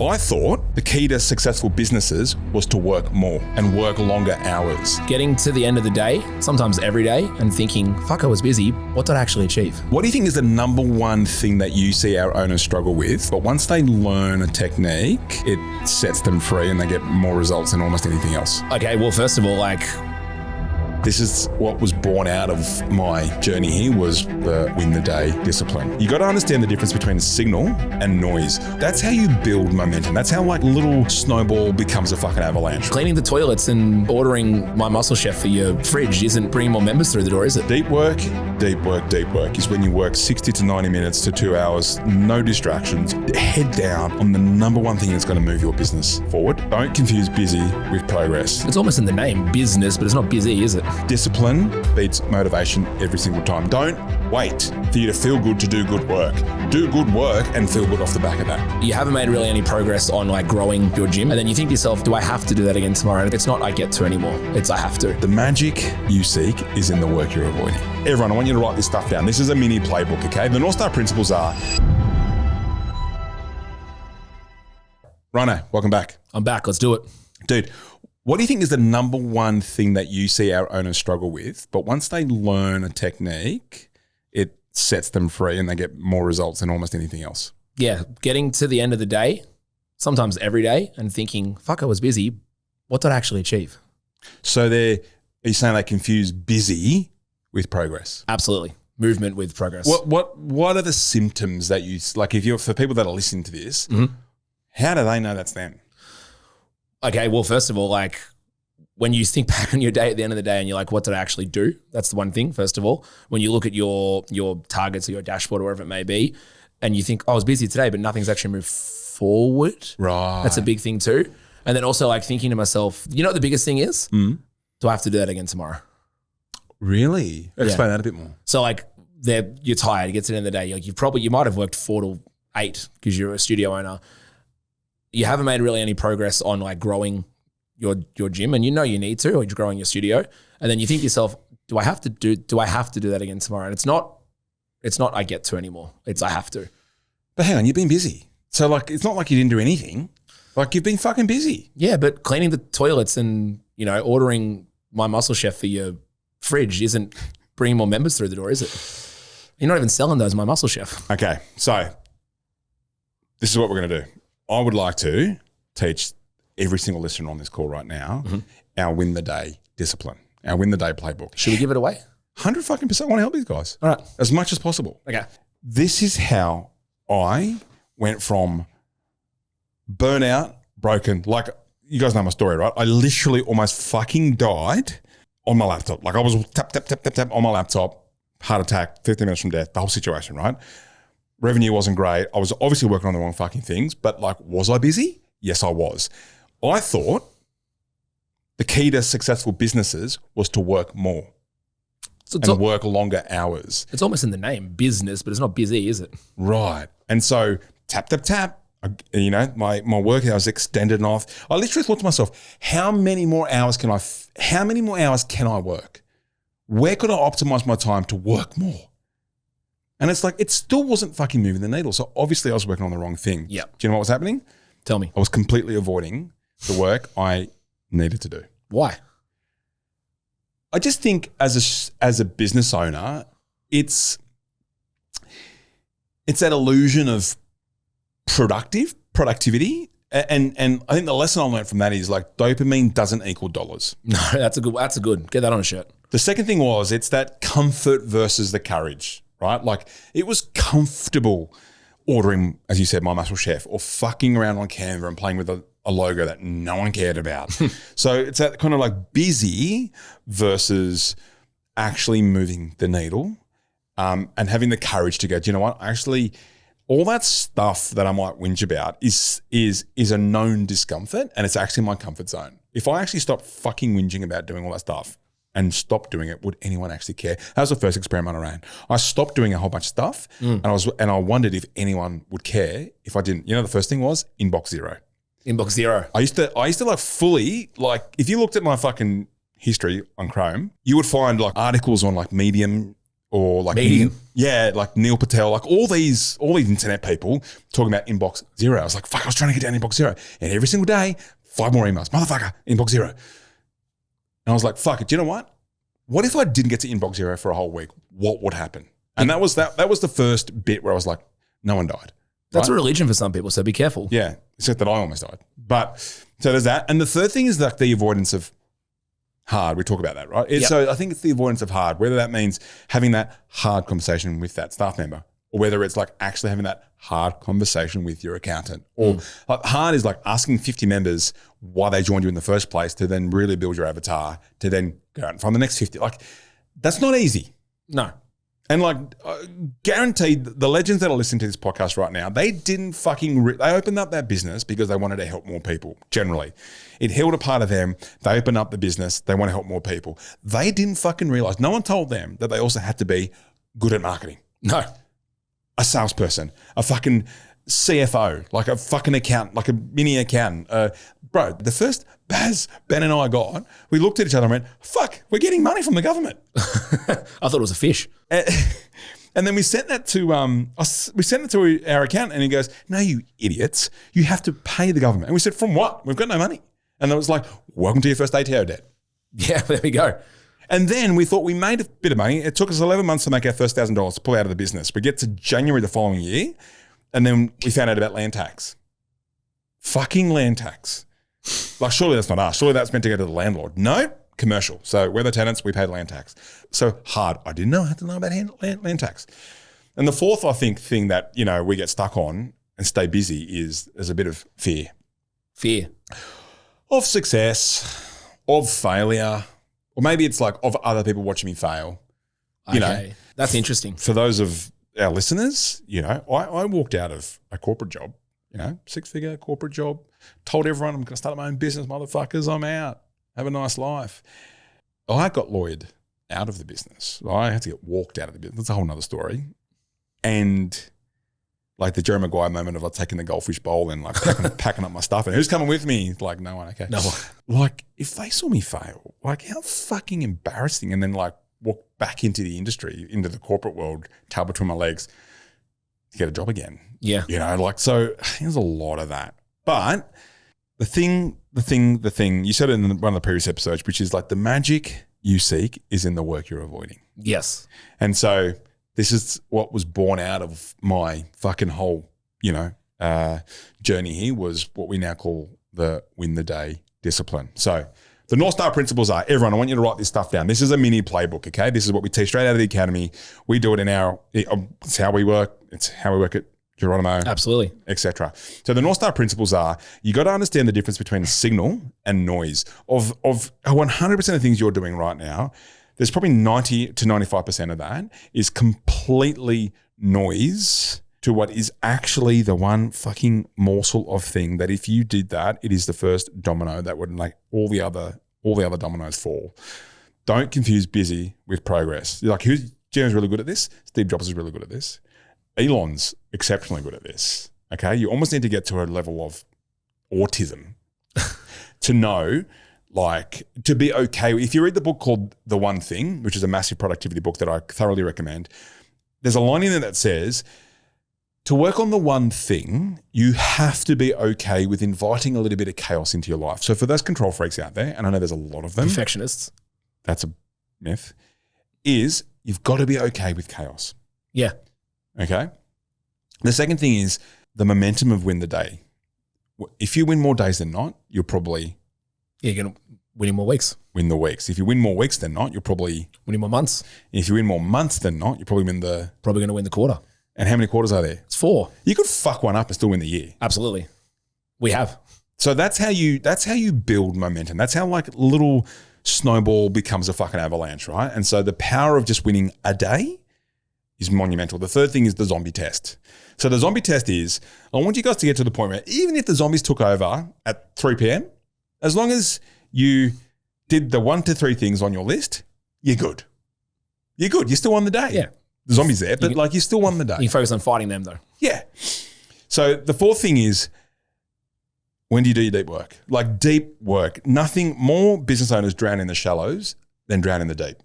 I thought the key to successful businesses was to work more and work longer hours. Getting to the end of the day, sometimes every day, and thinking, fuck, I was busy. What did I actually achieve? What do you think is the number one thing that you see our owners struggle with? But once they learn a technique, it sets them free and they get more results than almost anything else. Okay, well, first of all, This is what was born out of my journey here was the win the day discipline. You got to understand the difference between signal and noise. That's how you build momentum. That's how like little snowball becomes a fucking avalanche. cleaning the toilets and ordering my muscle chef for your fridge isn't bringing more members through the door, is it? Deep work is when you work 60 to 90 minutes to 2 hours, no distractions, head down on the number one thing that's going to move your business forward. Don't confuse busy with progress. It's almost in the name, business, but it's not busy, is it? Discipline beats motivation every single time. Don't wait for you to feel good to do good work. Do good work and feel good off the back of that. You haven't made really any progress on like growing your gym, and then you think to yourself, do I have to do that again tomorrow? And it's not I get to anymore, it's I have to. The magic you seek is in the work you're avoiding. Everyone, I want you to write this stuff down. This is a mini playbook, okay? The North Star principles are... Rhino, welcome back. I'm back, let's do it. Dude, what do you think is the number one thing that you see our owners struggle with? But once they learn a technique, it sets them free and they get more results than almost anything else. Yeah, getting to the end of the day, sometimes every day, and thinking, fuck, I was busy. What did I actually achieve? So are you saying they confuse busy with progress? Absolutely. Movement with progress. What are the symptoms that you, like if you're, for people that are listening to this, how do they know that's them? Okay, well, first of all, like when you think back on your day at the end of the day and you're like, what did I actually do? That's the one thing, first of all. When you look at your targets or your dashboard or wherever it may be, and you think, oh, I was busy today, but nothing's actually moved forward. Right. That's a big thing too. And then also like thinking to myself, you know what the biggest thing is? Do I have to do that again tomorrow? Really? Explain that a bit more. So like you're tired, it gets to the end of the day. Like you might have worked 4 to 8 because you're a studio owner. You haven't made really any progress on like growing your gym, and you know you need to, or you're growing your studio. And then you think to yourself, do I have to do that again tomorrow? And it's not I get to anymore. It's I have to. But hang on, you've been busy. So like it's not like you didn't do anything. Like you've been fucking busy. Yeah, but cleaning the toilets and, you know, ordering my muscle chef for your fridge isn't bringing more members through the door, is it? You're not even selling those My Muscle Chef. Okay, so this is what we're going to do. I would like to teach every single listener on this call right now our win the day discipline, our win the day playbook. Should we give it away? 100% I want to help these guys. All right. As much as possible. Okay. This is how I went from burnout, broken, like you guys know my story, right? I literally almost fucking died on my laptop. Like I was tap on my laptop, heart attack, 15 minutes from death, the whole situation, right? Revenue wasn't great. I was obviously working on the wrong fucking things, but like, was I busy? Yes, I was. I thought the key to successful businesses was to work more and work longer hours. It's almost in the name, business, but it's not busy, is it? Right. And so tap, you know, my work hours extended off. I literally thought to myself, how many more hours can I work? Where could I optimize my time to work more? And it's like, it still wasn't fucking moving the needle. So obviously I was working on the wrong thing. Yeah. Do you know what was happening? Tell me. I was completely avoiding the work I needed to do. Why? I just think as a business owner, it's that illusion of productivity. And I think the lesson I learned from that is like dopamine doesn't equal dollars. No, that's a good. Get that on a shirt. The second thing was it's that comfort versus the courage, right? Like it was comfortable ordering, as you said, My Muscle Chef or fucking around on Canva and playing with a logo that no one cared about. So it's that kind of like busy versus actually moving the needle and having the courage to go, do you know what? Actually, all that stuff that I might whinge about is a known discomfort and it's actually my comfort zone. If I actually stop fucking whinging about doing all that stuff and stop doing it, would anyone actually care? That was the first experiment I ran. I stopped doing a whole bunch of stuff and I wondered if anyone would care if I didn't. You know, the first thing was inbox zero. Inbox zero. I used to like fully, like if you looked at my fucking history on Chrome, you would find like articles on like Medium or like Medium. like Neil Patel, like all these internet people talking about inbox zero. I was like, fuck, I was trying to get down inbox zero. And every single day, 5 more emails. Motherfucker, inbox zero. And I was like, fuck it, do you know what? What if I didn't get to inbox zero for a whole week? What would happen? And that was the first bit where I was like, no one died. That's right? a religion for some people, so be careful. Yeah, except that I almost died. But so there's that. And the third thing is like the avoidance of hard. We talk about that, right? Yep. So I think it's the avoidance of hard, whether that means having that hard conversation with that staff member or whether it's like actually having that hard conversation with your accountant. Or like hard is like asking 50 members why they joined you in the first place to then really build your avatar to then go out and find the next 50. Like that's not easy. No. And like guaranteed the legends that are listening to this podcast right now, they didn't fucking, they opened up that business because they wanted to help more people generally. It healed a part of them. They opened up the business. They want to help more people. They didn't fucking realize, no one told them that they also had to be good at marketing. No. A salesperson, a fucking CFO, like a fucking accountant, like a mini accountant. Bro, the first Baz, Ben and I got, we looked at each other and went, fuck, we're getting money from the government. I thought it was a fish. And then we sent that to our accountant and he goes, no, you idiots, you have to pay the government. And we said, from what? We've got no money. And it was like, welcome to your first ATO debt. Yeah, there we go. And then we thought we made a bit of money. It took us 11 months to make our first $1,000 to pull out of the business. We get to January the following year and then we found out about land tax. Fucking land tax. Like, surely that's not us. Surely that's meant to go to the landlord. No, commercial. So we're the tenants, we pay land tax. So hard. I didn't know I had to know about land tax. And the fourth, I think, thing that, you know, we get stuck on and stay busy is there's a bit of fear. Fear. Of success, of failure, or maybe it's like of other people watching me fail. You know, that's interesting. For those of our listeners, you know, I walked out of a corporate job, you know, 6-figure corporate job, told everyone I'm going to start my own business, motherfuckers, I'm out. Have a nice life. I got lawyered out of the business. I had to get walked out of the business. That's a whole nother story. And like the Jerry Maguire moment of like taking the goldfish bowl and like packing up my stuff and who's coming with me? Like no one, okay. No one. Like if they saw me fail, like how fucking embarrassing, and then like walk back into the industry, into the corporate world, tail between my legs to get a job again. Yeah. You know, like, so there's a lot of that. But the thing, you said it in one of the previous episodes, which is like the magic you seek is in the work you're avoiding. Yes. And so this is what was born out of my fucking whole, you know, journey here was what we now call the win the day discipline. So the North Star principles are, everyone, I want you to write this stuff down. This is a mini playbook, okay? This is what we teach straight out of the academy. We do it in it's how we work. It's how we work at Geronimo. Absolutely. Etc. So the North Star principles are, you got to understand the difference between signal and noise. Of 100% of things you're doing right now, there's probably 90 to 95% of that is completely noise to what is actually the one fucking morsel of thing that if you did that, it is the first domino that would like all the other dominoes fall. Don't confuse busy with progress. You're like, Jim's really good at this. Steve Jobs is really good at this. Elon's exceptionally good at this. Okay. You almost need to get to a level of autism to know, like, to be okay. If you read the book called The One Thing, which is a massive productivity book that I thoroughly recommend, there's a line in there that says, to work on the one thing, you have to be okay with inviting a little bit of chaos into your life. So for those control freaks out there, and I know there's a lot of them. Perfectionists. That's a myth. Is you've got to be okay with chaos. Yeah. Okay. The second thing is the momentum of win the day. If you win more days than not, you'll probably you're going to win in more weeks. Win the weeks. If you win more weeks than not, you'll probably win in more months. If you win more months than not, you'll probably probably going to win the quarter. And how many quarters are there? It's 4. You could fuck one up and still win the year. Absolutely. We have. So that's how you build momentum. That's how like little snowball becomes a fucking avalanche, right? And so the power of just winning a day is monumental. The third thing is the zombie test. So the zombie test is, I want you guys to get to the point where even if the zombies took over at 3 p.m., as long as you did the 1 to 3 things on your list, you're good. You're good. You still won the day. Yeah. The zombies there, but like you still won the day. You focus on fighting them though. Yeah. So the fourth thing is, when do you do your deep work? Like deep work. Nothing more business owners drown in the shallows than drown in the deep.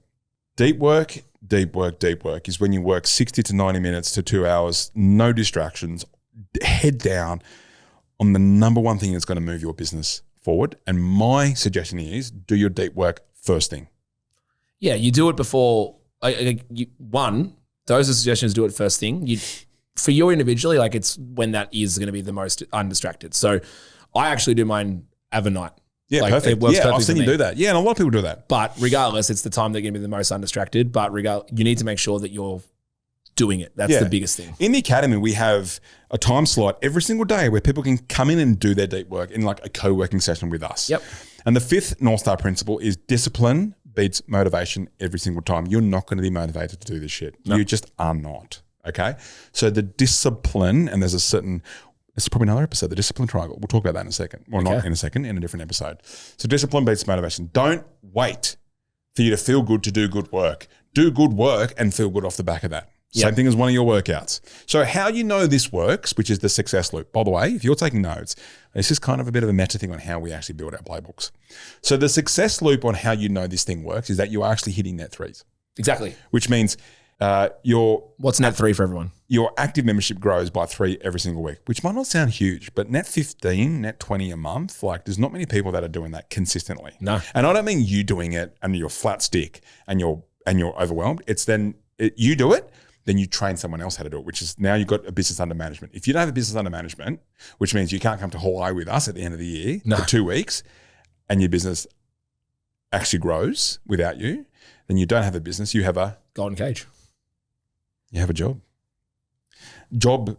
Deep work, deep work is when you work 60 to 90 minutes to 2 hours, no distractions, head down on the number one thing that's going to move your business forward. And my suggestion is do your deep work first thing. Yeah, you do it before. Those are suggestions. Do it first thing. For you individually, like it's when that is going to be the most undistracted. So I actually do mine overnight. Yeah, like, perfect. It works I've seen you do that. Yeah, and a lot of people do that. But regardless, it's the time they're going to be the most undistracted. But you need to make sure that you're doing it. That's the biggest thing. In the academy, we have a time slot every single day where people can come in and do their deep work in like a co-working session with us. Yep. And the fifth North Star principle is discipline beats motivation every single time. You're not going to be motivated to do this shit. No. You just are not. Okay. So the discipline, and there's probably another episode, the discipline triangle. We'll talk about that in a second. Well, not in a second, in a different episode. So discipline beats motivation. Don't wait for you to feel good to do good work. Do good work and feel good off the back of that. Same thing as one of your workouts. So how you know this works, which is the success loop. By the way, if you're taking notes, this is kind of a bit of a meta thing on how we actually build our playbooks. So the success loop on how you know this thing works is that you are actually hitting net threes. Exactly. Which means what's net 3 for everyone? Your active membership grows by 3 every single week, which might not sound huge, but net 15, net 20 a month, like there's not many people that are doing that consistently. No. And I don't mean you doing it and you're flat stick and you're overwhelmed. It's you do it, then you train someone else how to do it, which is now you've got a business under management. If you don't have a business under management, which means you can't come to Hawaii with us at the end of the year for 2 weeks and your business actually grows without you, then you don't have a business. You have a golden cage. You have a job. Job,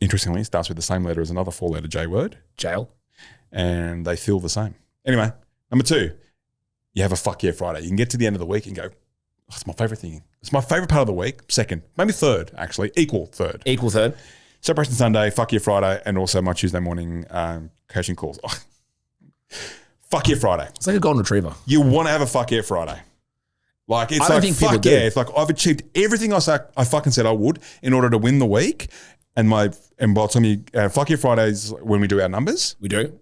interestingly, starts with the same letter as another 4-letter J word. Jail. And they feel the same. Anyway, number 2, you have a fuck yeah Friday. You can get to the end of the week and go, oh, it's my favorite thing. It's my favorite part of the week. Second, maybe third, actually. Equal third. Separation Sunday, fuck yeah Friday, and also my Tuesday morning coaching calls. Oh. Fuck yeah Friday. It's like a golden retriever. You want to have a fuck yeah Friday. Like, it's like, fuck yeah. It's like, I've achieved everything I fucking said I would in order to win the week. And by the time you, fuck yeah Fridays when we do our numbers. We do.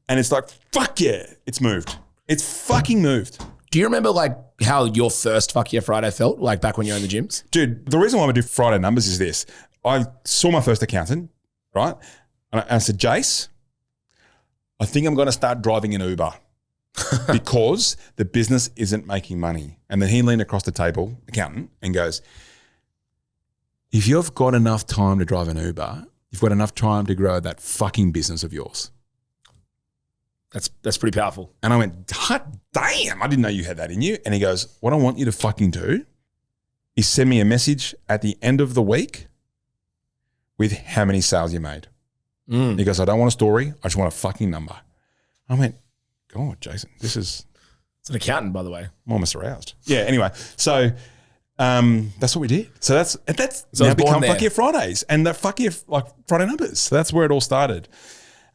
And it's like, fuck yeah, it's moved. It's fucking moved. Do you remember like how your first fuck yeah Friday felt, like back when you were in the gyms? Dude, the reason why we do Friday numbers is this. I saw my first accountant, right? And I said, Jace, I think I'm going to start driving an Uber because the business isn't making money. And then he leaned across the table, accountant, and goes, if you've got enough time to drive an Uber, you've got enough time to grow that fucking business of yours. That's pretty powerful. And I went, hot damn, I didn't know you had that in you. And he goes, what I want you to fucking do is send me a message at the end of the week with how many sales you made. He goes, I don't want a story. I just want a fucking number. I went, God, Jason, this is... It's an accountant, by the way. I'm almost aroused. Yeah, anyway. So that's what we did. So that's now become Fuck Yeah Fridays and the Fuck Yeah like Friday numbers. So that's where it all started.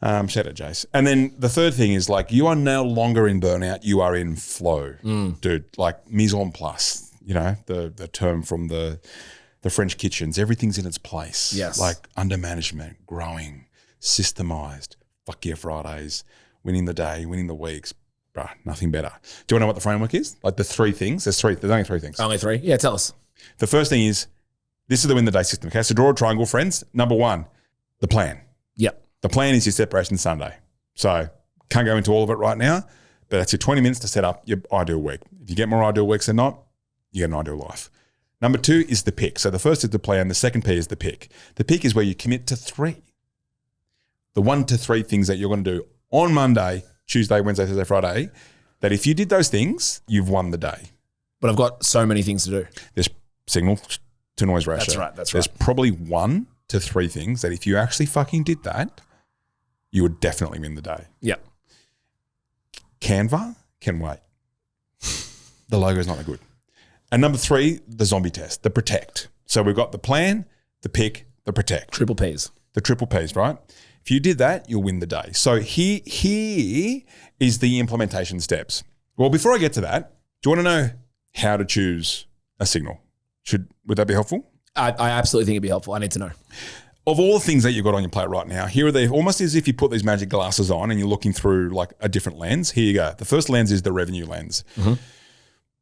Shout out, Jace. And then the third thing is like you are no longer in burnout. You are in flow, dude. Like mise en place, you know, the term from the French kitchens. Everything's in its place. Yes. Like under management, growing, systemized, Fuck Yeah Fridays, winning the day, winning the weeks. Bruh, nothing better. Do you want to know what the framework is? Like the 3 things? There's only 3 things. Only 3? Yeah, tell us. The first thing is, this is the win the day system. Okay, so draw a triangle, friends. Number 1, the plan. Yep. The plan is your separation Sunday. So can't go into all of it right now, but that's your 20 minutes to set up your ideal week. If you get more ideal weeks than not, you get an ideal life. Number 2 is the pick. So the first is the plan. The second P is the pick. The pick is where you commit to 3. The 1 to 3 things that you're going to do on Monday, Tuesday, Wednesday, Thursday, Friday, that if you did those things, you've won the day. But I've got so many things to do. There's signal to noise ratio. That's right. There's probably 1 to 3 things that if you actually fucking did that, you would definitely win the day. Yeah. Canva can wait. The logo is not that good. And number 3, the zombie test, the protect. So we've got the plan, the pick, the protect. Triple Ps. The triple Ps, right? If you did that, you'll win the day. So here is the implementation steps. Well, before I get to that, do you want to know how to choose a signal? Would that be helpful? I absolutely think it'd be helpful. I need to know. Of all the things that you've got on your plate right now, here are they almost as if you put these magic glasses on and you're looking through like a different lens. Here you go. The first lens is the revenue lens. Mm-hmm.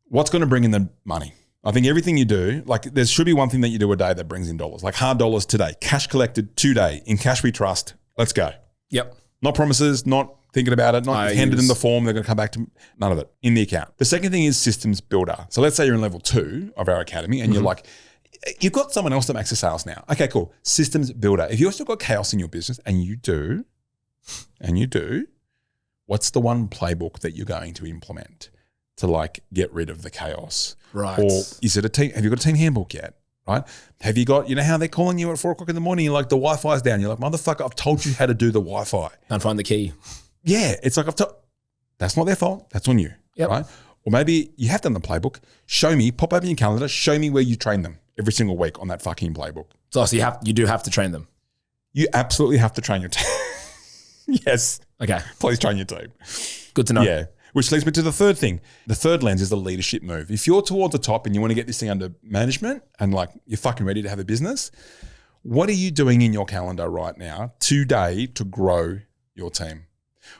What's going to bring in the money? I think everything you do, like there should be one thing that you do a day that brings in dollars, like hard dollars today, cash collected today, in cash we trust. Let's go. Yep. Not promises, not thinking about it, not handed in the form, they're going to come back to none of it in the account. The second thing is systems builder. So let's say you're in level 2 of our academy and you're like, you've got someone else that makes the sales now. Okay, cool. Systems builder. If you've still got chaos in your business and you do, what's the one playbook that you're going to implement to like get rid of the chaos? Right. Or is it a team? Have you got a team handbook yet? Right? Have you got, you know how they're calling you at 4 o'clock in the morning? You're like, the Wi-Fi's down. You're like, motherfucker, I've told you how to do the Wi-Fi. Can't find the key. Yeah. It's like, that's not their fault. That's on you. Yep. Right? Or maybe you have done the playbook. Show me, pop open your calendar, show me where you train them every single week on that fucking playbook. So you do have to train them. You absolutely have to train your team. Yes. Okay. Please train your team. Good to know. Yeah. Which leads me to the third thing. The third lens is the leadership move. If you're towards the top and you want to get this thing under management and like you're fucking ready to have a business, what are you doing in your calendar right now today to grow your team?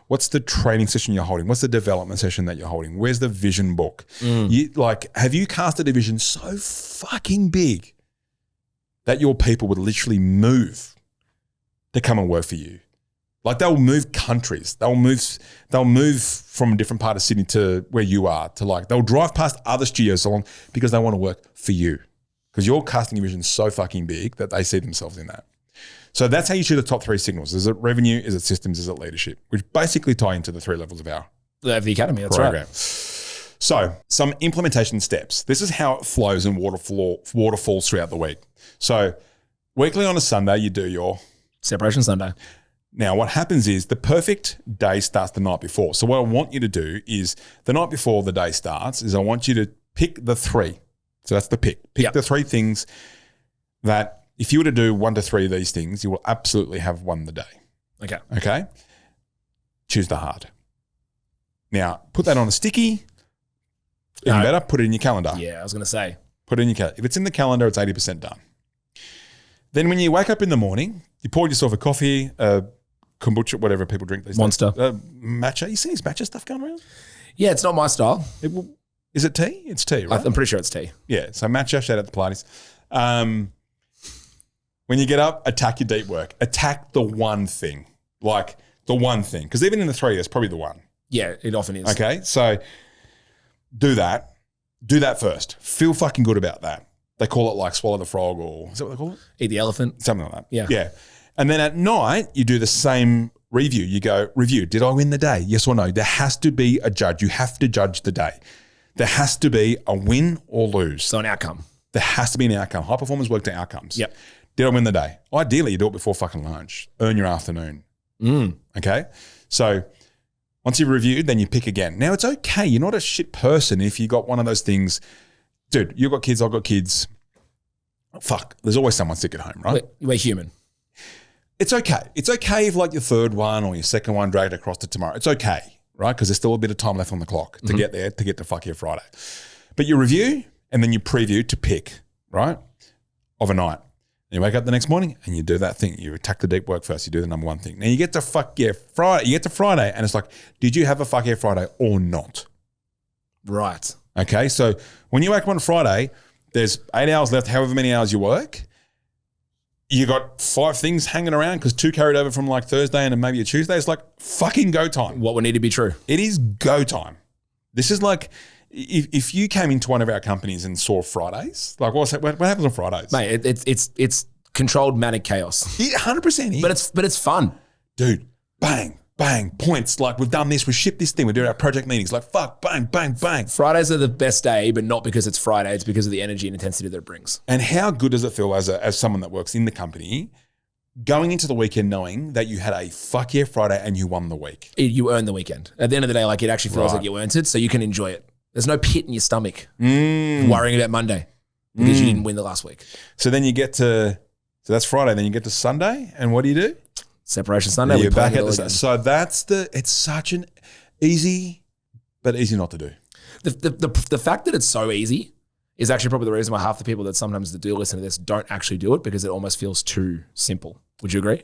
What's the training session you're holding? What's the development session that you're holding? Where's the vision book? Have you casted a vision so fucking big that your people would literally move to come and work for you? Like they'll move countries. They'll move from a different part of Sydney to where you are, to like, they'll drive past other studios along because they want to work for you. Because your casting vision so fucking big that they see themselves in that. So that's how you choose the top 3 signals. Is it revenue? Is it systems? Is it leadership? Which basically tie into the 3 levels of our the academy. That's program. Right. So some implementation steps. This is how it flows and waterfalls throughout the week. So weekly on a Sunday, you do your Separation Sunday. Now, what happens is the perfect day starts the night before. So what I want you to do is the night before the day starts is I want you to pick the 3. So that's the pick. Pick the 3 things that if you were to do 1 to 3 of these things, you will absolutely have won the day. Okay? Choose the hard. Now, put that on a sticky. Even better, put it in your calendar. Yeah, I was going to say. Put it in your calendar. If it's in the calendar, it's 80% done. Then when you wake up in the morning, you pour yourself a coffee, kombucha, whatever people drink these Monster. days. Matcha. You see this matcha stuff going around? Yeah, it's not my style. Is it tea? It's tea, right? I'm pretty sure it's tea. Yeah. So matcha, shout out to Pilates. When you get up, attack your deep work. Attack the one thing. Like the one thing. Because even in the 3, it's probably the one. Yeah, it often is. Okay. So do that. Do that first. Feel fucking good about that. They call it like swallow the frog, or is that what they call it? Eat the elephant. Something like that. Yeah. Yeah. And then at night, you do the same review. You go, review, did I win the day? Yes or no? There has to be a judge. You have to judge the day. There has to be a win or lose. So an outcome. There has to be an outcome. High performers work to outcomes. Yep. Did I win the day? Ideally, you do it before fucking lunch. Earn your afternoon. Okay? So once you've reviewed, then you pick again. Now, it's okay. You're not a shit person if you got one of those things. Dude, you've got kids, I've got kids. Fuck, there's always someone sick at home, right? We're human. It's okay. It's okay if like your third one or your second one dragged across to tomorrow. It's okay, right? Because there's still a bit of time left on the clock to get there, to get to fuck your Friday. But you review and then you preview to pick, right? Of a night. And you wake up the next morning and you do that thing. You attack the deep work first. You do the number one thing. Now you get to fuck yeah Friday. You get to Friday and it's like, did you have a fuck yeah Friday or not? Right. Okay. So when you wake up on Friday, there's 8 hours left, however many hours you work. You got 5 things hanging around because 2 carried over from like Thursday and maybe a Tuesday. It's like fucking go time. What would need to be true? It is go time. This is like if you came into one of our companies and saw Fridays, like what happens on Fridays? Mate, it's controlled manic chaos. 100%. But it's fun. Dude, bang, bang, points. Like we've done this, we've shipped this thing, we're doing our project meetings. Like fuck, bang, bang, bang. Fridays are the best day, but not because it's Friday. It's because of the energy and intensity that it brings. And how good does it feel as someone that works in the company going into the weekend knowing that you had a fuck yeah Friday and you won the week? You earn the weekend. At the end of the day, like it actually feels like you earned it, so you can enjoy it. There's no pit in your stomach worrying about Monday because you didn't win the last week. So then you get to, so that's Friday, then you get to Sunday, and what do? Separation Sunday. You're back at the, so it's such an easy, but easy not to do. The fact that it's so easy is actually probably the reason why half the people that sometimes do listen to this don't actually do it, because it almost feels too simple. Would you agree?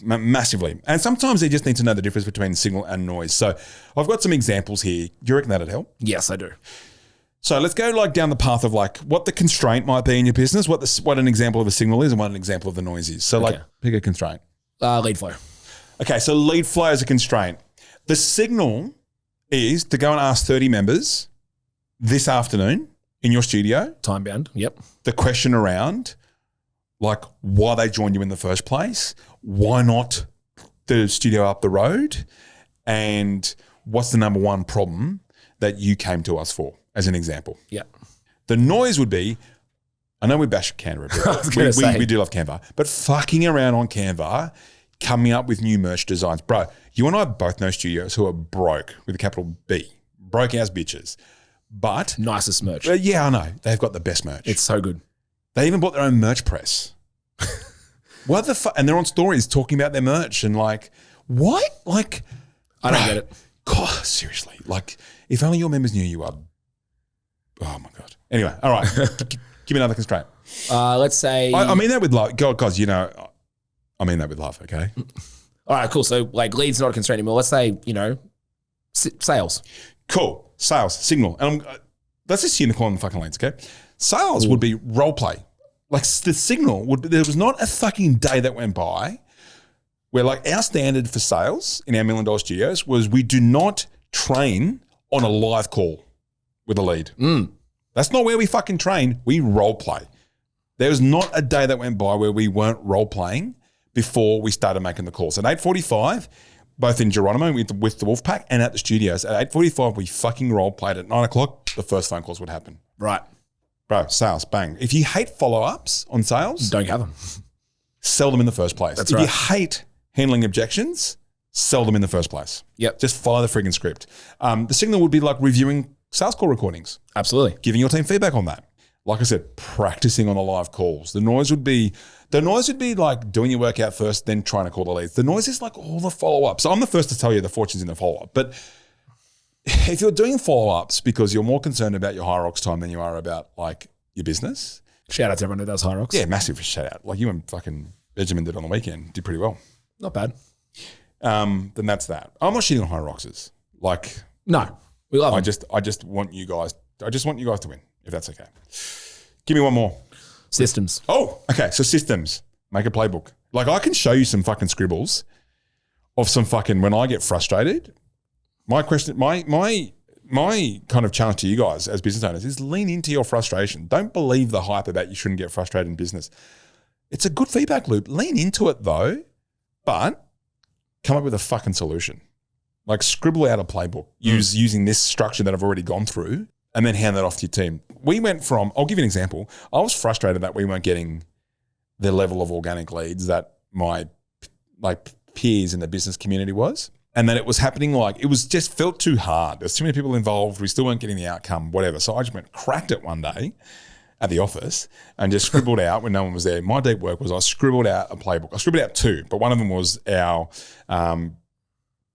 Massively. And sometimes they just need to know the difference between signal and noise. So I've got some examples here. Do you reckon that'd help? Yes, I do. So let's go like down the path of like what the constraint might be in your business, what an example of a signal is and what an example of the noise is. So like pick a constraint. Lead flow. Okay, so lead flow is a constraint. The signal is to go and ask 30 members this afternoon in your studio. Time bound. Yep. The question around like why they joined you in the first place, why not the studio up the road, and what's the number one problem that you came to us for, as an example. Yeah. The noise would be, I know we bash Canva a bit. We do love Canva, but fucking around on Canva, coming up with new merch designs. Bro, you and I both know studios who are broke with a capital B, broke ass bitches. But nicest merch. Yeah, I know. They've got the best merch. It's so good. They even bought their own merch press. What the fuck? And they're on stories talking about their merch and like, what? Like, I don't get it. God, seriously. Like, if only your members knew you are. Oh my God. Anyway, all right. Give me another constraint. Let's say. I mean that with love. God, guys, you know, I mean that with love, okay? All right, cool. So like lead's not a constraint anymore. Let's say, you know, sales. Cool. Sales, signal. And let's assume they're calling them fucking leads, okay? Sales would be role play. Like the signal would be, there was not a fucking day that went by where like our standard for sales in our $1 million studios was we do not train on a live call with a lead. That's not where we fucking train. We role play. There was not a day that went by where we weren't role playing before we started making the calls. At 8:45, both in Geronimo with the Wolfpack and at the studios, at 8:45, we fucking role played. At 9 o'clock, the first phone calls would happen. Right. Bro, sales, bang. If you hate follow-ups on sales, don't have them. Sell them in the first place. That's if right. you hate handling objections, sell them in the first place. Yep. Just follow the friggin' script. The signal would be like reviewing sales call recordings. Absolutely. Giving your team feedback on that. Like I said, practicing on the live calls. The noise would be like doing your workout first, then trying to call the leads. The noise is like all the follow-ups. So I'm the first to tell you the fortune's in the follow-up. But if you're doing follow-ups because you're more concerned about your High Rocks time than you are about like your business. Shout out to everyone who does High Rocks. Yeah, massive shout out. Like you and fucking Benjamin did on the weekend. Did pretty well. Not bad. Then that's that. I'm not shitting on High Rocksers. Like no, we love them. I just want you guys to win, if that's okay. Give me one more. Systems. Oh, okay. So systems. Make a playbook. Like I can show you some fucking scribbles of some fucking when I get frustrated. My question, my kind of challenge to you guys as business owners is lean into your frustration. Don't believe the hype about you shouldn't get frustrated in business. It's a good feedback loop. Lean into it though, but come up with a fucking solution. Like scribble out a playbook using this structure that I've already gone through and then hand that off to your team. We went from, I'll give you an example. I was frustrated that we weren't getting the level of organic leads that my like peers in the business community was. And that it was happening like, it was just felt too hard. There's too many people involved. We still weren't getting the outcome, whatever. So I just cracked it one day at the office and just scribbled out when no one was there. My deep work was I scribbled out a playbook. I scribbled out two, but one of them was our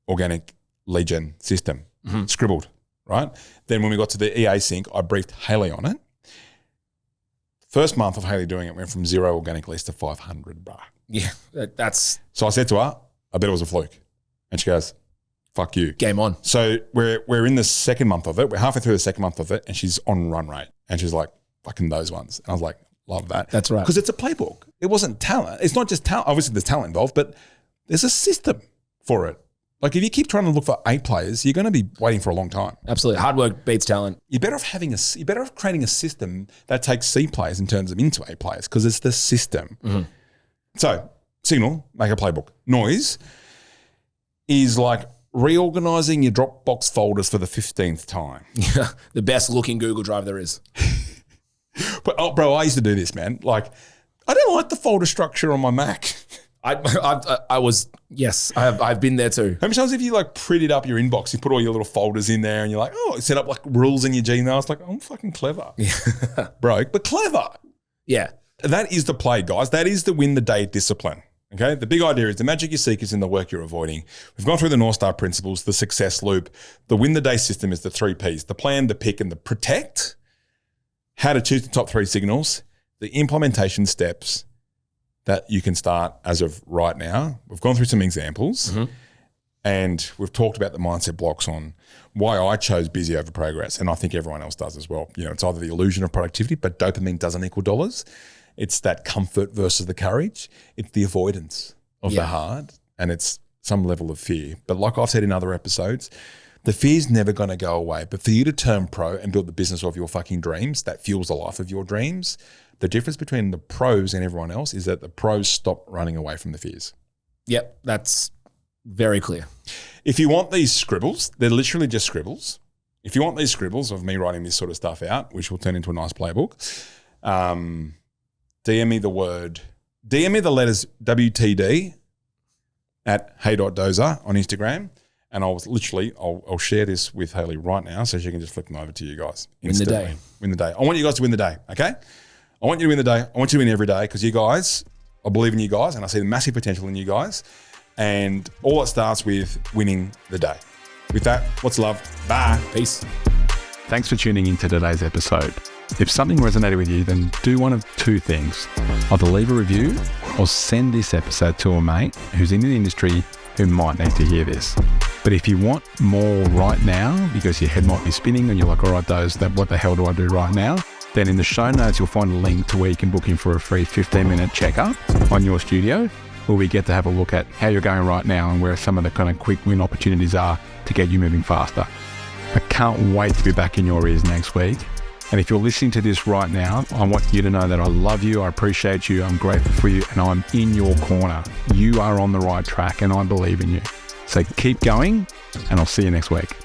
organic lead gen system, scribbled, right? Then when we got to the EA sync, I briefed Haley on it. First month of Haley doing it went from 0 organic leads to 500, bro. Yeah, that's... So I said to her, I bet it was a fluke. And she goes, fuck you. Game on. So we're in the second month of it. We're halfway through the second month of it and she's on run rate. And she's like, fucking those ones. And I was like, love that. That's right. Because it's a playbook. It wasn't talent. It's not just talent. Obviously there's talent involved, but there's a system for it. Like if you keep trying to look for A players, you're going to be waiting for a long time. Absolutely. Hard work beats talent. You're better off creating a system that takes C players and turns them into A players because it's the system. Mm-hmm. So signal, make a playbook. Noise is like reorganizing your Dropbox folders for the 15th time. Yeah, the best looking Google Drive there is. But bro, I used to do this, man. Like, I don't like the folder structure on my Mac. I've been there too. How many times have you like printed up your inbox? You put all your little folders in there, and you're like, oh, set up like rules in your Gmail. It's like, I'm fucking clever, broke, but clever. Yeah, that is the play, guys. That is the win the day discipline. Okay, the big idea is the magic you seek is in the work you're avoiding. We've gone through the North Star principles, the success loop. The win the day system is the 3 Ps, the plan, the pick, and the protect. How to choose the top 3 signals, the implementation steps that you can start as of right now. We've gone through some examples. And we've talked about the mindset blocks on why I chose busy over progress. And I think everyone else does as well. You know, it's either the illusion of productivity, but dopamine doesn't equal dollars. It's that comfort versus the courage. It's the avoidance of the hard, and it's some level of fear. But like I've said in other episodes, the fear's never going to go away. But for you to turn pro and build the business of your fucking dreams that fuels the life of your dreams, the difference between the pros and everyone else is that the pros stop running away from the fears. Yep, that's very clear. If you want these scribbles, they're literally just scribbles. If you want these scribbles of me writing this sort of stuff out, which will turn into a nice playbook, DM me the letters WTD at hey.dozer on Instagram, and I'll share this with Hayley right now so she can just flip them over to you guys instantly. Win the day. I want you guys to win the day, okay? I want you to win the day. I want you to win every day because you guys, I believe in you guys and I see the massive potential in you guys. And all it starts with winning the day. With that, lots of love. Bye. Peace. Thanks for tuning in to today's episode. If something resonated with you, then do one of two things. Either leave a review or send this episode to a mate who's in the industry who might need to hear this. But if you want more right now, because your head might be spinning and you're like, all right, what the hell do I do right now? Then in the show notes, you'll find a link to where you can book in for a free 15-minute checkup on your studio, where we get to have a look at how you're going right now and where some of the kind of quick win opportunities are to get you moving faster. I can't wait to be back in your ears next week. And if you're listening to this right now, I want you to know that I love you, I appreciate you, I'm grateful for you, and I'm in your corner. You are on the right track and I believe in you. So keep going, and I'll see you next week.